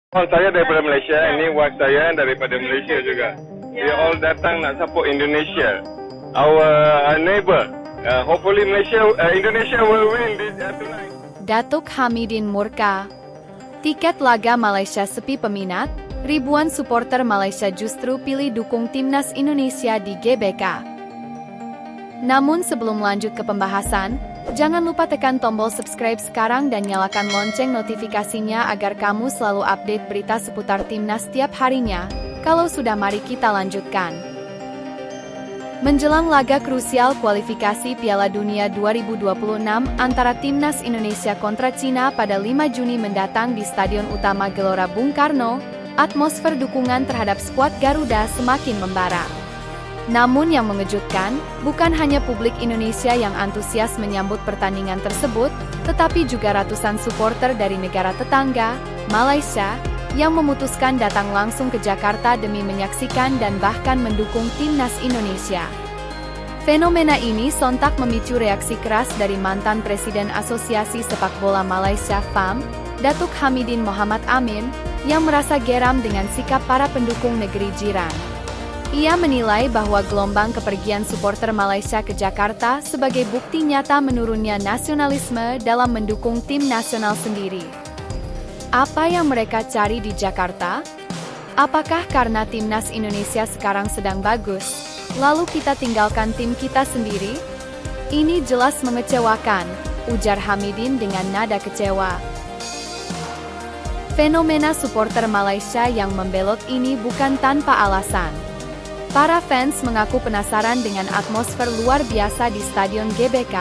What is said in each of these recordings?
Saya daripada Malaysia, ini wife saya daripada Malaysia juga. Dia all datang nak support Indonesia. Our neighbor. Hopefully Indonesia will win this tonight. Datuk Hamidin murka. Tiket laga Malaysia sepi peminat, ribuan supporter Malaysia justru pilih dukung timnas Indonesia di GBK. Namun sebelum lanjut ke pembahasan, jangan lupa tekan tombol subscribe sekarang dan nyalakan lonceng notifikasinya agar kamu selalu update berita seputar timnas setiap harinya. Kalau sudah, mari kita lanjutkan. Menjelang laga krusial kualifikasi Piala Dunia 2026 antara timnas Indonesia kontra Cina pada 5 Juni mendatang di Stadion Utama Gelora Bung Karno, atmosfer dukungan terhadap skuad Garuda semakin membara. Namun yang mengejutkan, bukan hanya publik Indonesia yang antusias menyambut pertandingan tersebut, tetapi juga ratusan supporter dari negara tetangga, Malaysia, yang memutuskan datang langsung ke Jakarta demi menyaksikan dan bahkan mendukung timnas Indonesia. Fenomena ini sontak memicu reaksi keras dari mantan Presiden Asosiasi Sepak Bola Malaysia (FAM), Datuk Hamidin Mohamad Amin, yang merasa geram dengan sikap para pendukung negeri jiran. Ia menilai bahwa gelombang kepergian supporter Malaysia ke Jakarta sebagai bukti nyata menurunnya nasionalisme dalam mendukung tim nasional sendiri. Apa yang mereka cari di Jakarta? Apakah karena timnas Indonesia sekarang sedang bagus, lalu kita tinggalkan tim kita sendiri? Ini jelas mengecewakan, ujar Hamidin dengan nada kecewa. Fenomena supporter Malaysia yang membelot ini bukan tanpa alasan. Para fans mengaku penasaran dengan atmosfer luar biasa di Stadion GBK,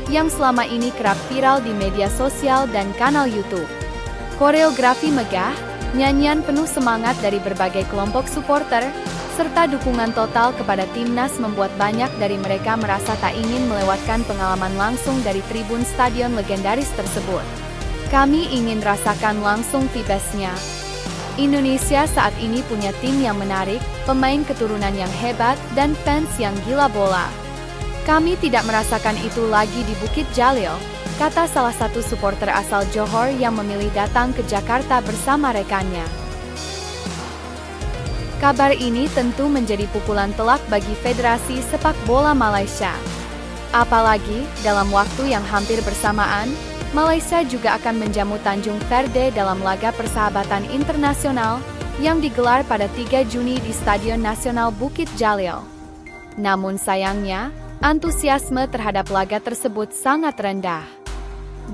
yang selama ini kerap viral di media sosial dan kanal YouTube. Koreografi megah, nyanyian penuh semangat dari berbagai kelompok supporter, serta dukungan total kepada timnas membuat banyak dari mereka merasa tak ingin melewatkan pengalaman langsung dari tribun stadion legendaris tersebut. Kami ingin rasakan langsung vibes-nya. Indonesia saat ini punya tim yang menarik, pemain keturunan yang hebat, dan fans yang gila bola. Kami tidak merasakan itu lagi di Bukit Jalil, kata salah satu supporter asal Johor yang memilih datang ke Jakarta bersama rekannya. Kabar ini tentu menjadi pukulan telak bagi Federasi Sepak Bola Malaysia. Apalagi, dalam waktu yang hampir bersamaan, Malaysia juga akan menjamu Tanjung Verde dalam laga persahabatan internasional yang digelar pada 3 Juni di Stadion Nasional Bukit Jalil. Namun sayangnya, antusiasme terhadap laga tersebut sangat rendah.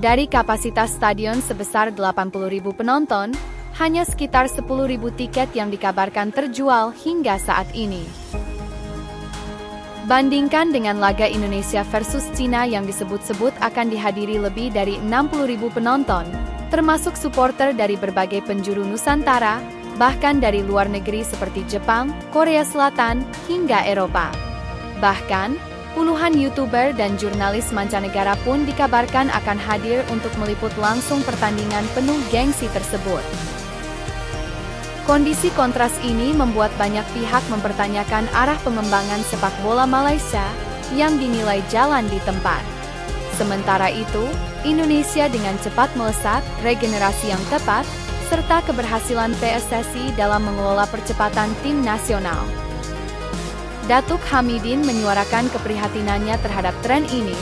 Dari kapasitas stadion sebesar 80.000 penonton, hanya sekitar 10.000 tiket yang dikabarkan terjual hingga saat ini. Bandingkan dengan laga Indonesia versus Cina yang disebut-sebut akan dihadiri lebih dari 60.000 penonton, termasuk supporter dari berbagai penjuru Nusantara, bahkan dari luar negeri seperti Jepang, Korea Selatan, hingga Eropa. Bahkan, puluhan YouTuber dan jurnalis mancanegara pun dikabarkan akan hadir untuk meliput langsung pertandingan penuh gengsi tersebut. Kondisi kontras ini membuat banyak pihak mempertanyakan arah pengembangan sepak bola Malaysia yang dinilai jalan di tempat. Sementara itu, Indonesia dengan cepat melesat, regenerasi yang tepat, serta keberhasilan PSSI dalam mengelola percepatan tim nasional. Datuk Hamidin menyuarakan keprihatinannya terhadap tren ini,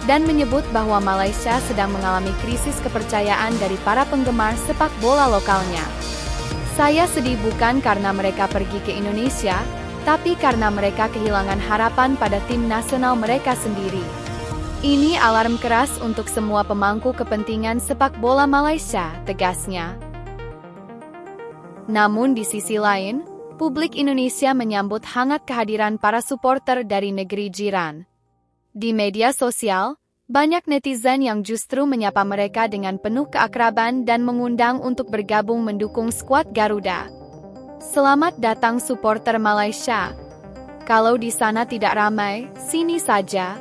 dan menyebut bahwa Malaysia sedang mengalami krisis kepercayaan dari para penggemar sepak bola lokalnya. Saya sedih bukan karena mereka pergi ke Indonesia, tapi karena mereka kehilangan harapan pada tim nasional mereka sendiri. Ini alarm keras untuk semua pemangku kepentingan sepak bola Malaysia, tegasnya. Namun di sisi lain, publik Indonesia menyambut hangat kehadiran para supporter dari negeri jiran. Di media sosial, banyak netizen yang justru menyapa mereka dengan penuh keakraban dan mengundang untuk bergabung mendukung skuad Garuda. Selamat datang supporter Malaysia. Kalau di sana tidak ramai, sini saja.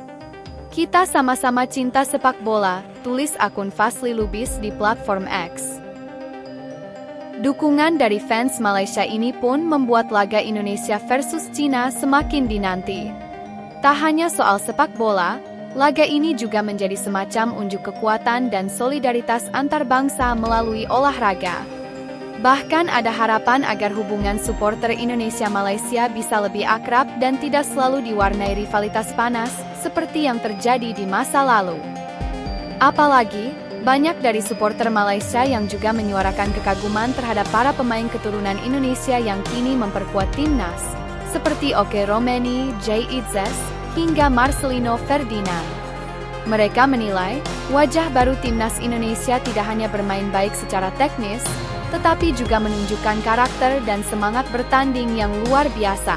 Kita sama-sama cinta sepak bola, tulis akun Fazli Lubis di platform X. Dukungan dari fans Malaysia ini pun membuat laga Indonesia versus Cina semakin dinanti. Tak hanya soal sepak bola, laga ini juga menjadi semacam unjuk kekuatan dan solidaritas antar bangsa melalui olahraga. Bahkan ada harapan agar hubungan supporter Indonesia-Malaysia bisa lebih akrab dan tidak selalu diwarnai rivalitas panas, seperti yang terjadi di masa lalu. Apalagi, banyak dari supporter Malaysia yang juga menyuarakan kekaguman terhadap para pemain keturunan Indonesia yang kini memperkuat timnas, seperti Oke Romeni, Jay Itzes, hingga Marcelino Ferdinand. Mereka menilai, wajah baru timnas Indonesia tidak hanya bermain baik secara teknis, tetapi juga menunjukkan karakter dan semangat bertanding yang luar biasa.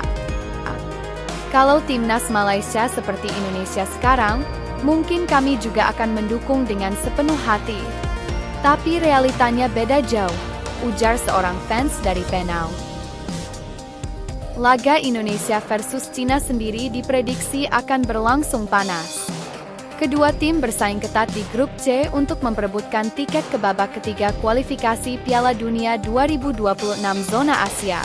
Kalau timnas Malaysia seperti Indonesia sekarang, mungkin kami juga akan mendukung dengan sepenuh hati. Tapi realitanya beda jauh, ujar seorang fans dari Penang. Laga Indonesia versus Cina sendiri diprediksi akan berlangsung panas. Kedua tim bersaing ketat di grup C untuk memperebutkan tiket ke babak ketiga kualifikasi Piala Dunia 2026 zona Asia.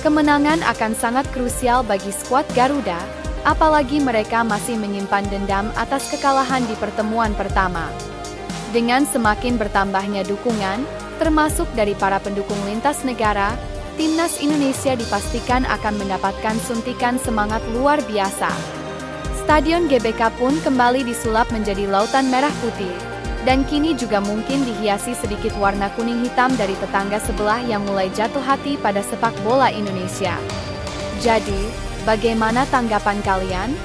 Kemenangan akan sangat krusial bagi skuad Garuda, apalagi mereka masih menyimpan dendam atas kekalahan di pertemuan pertama. Dengan semakin bertambahnya dukungan, termasuk dari para pendukung lintas negara, timnas Indonesia dipastikan akan mendapatkan suntikan semangat luar biasa. Stadion GBK pun kembali disulap menjadi lautan merah putih, dan kini juga mungkin dihiasi sedikit warna kuning hitam dari tetangga sebelah yang mulai jatuh hati pada sepak bola Indonesia. Jadi, bagaimana tanggapan kalian?